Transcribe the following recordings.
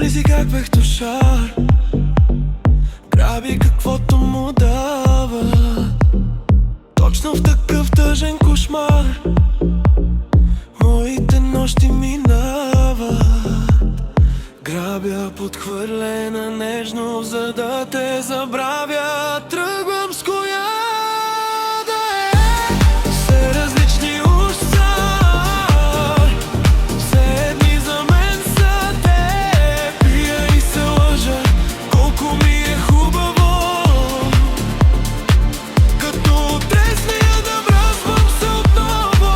ли си как пехтошар, граби каквото му дава. Точно в такъв тъжен кошмар моите нощи минават. Грабя подхвърлена нежно, за да те забравя. Тръгвам с коя да е, все различни уж са. Все дни за мен са те. Пия и се лъжа, колко ми е хубаво. Като тресния да мразвам се отново.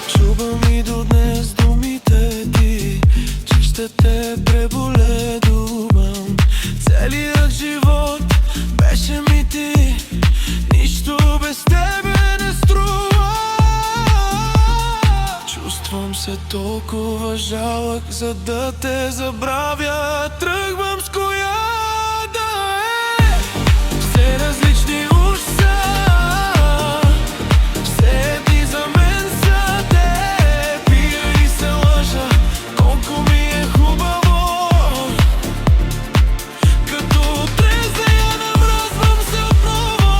Чувам и до днес думите ти, че ще те преболедувам. Целият живот беше ми ти, нищо без тебе не струва. Чувствам се толкова жалък, за да те забравя. Тръгвам с коя да е, все различни уж са. Все дни за мен са те. Пия и се лъжа, колко ми е хубаво. Като трезея намръзвам се отново.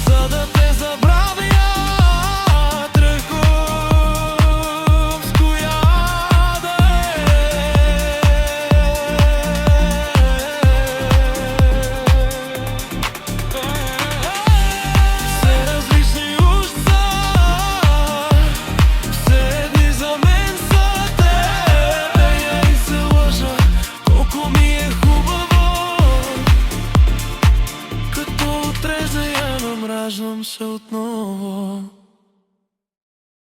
За да те забравя, тръгвам с коя да е. Все различни уж са. Все дни за мен са те. Пея и се лъжа, колко ми е хубаво. Като отрежда я намраждам се отново.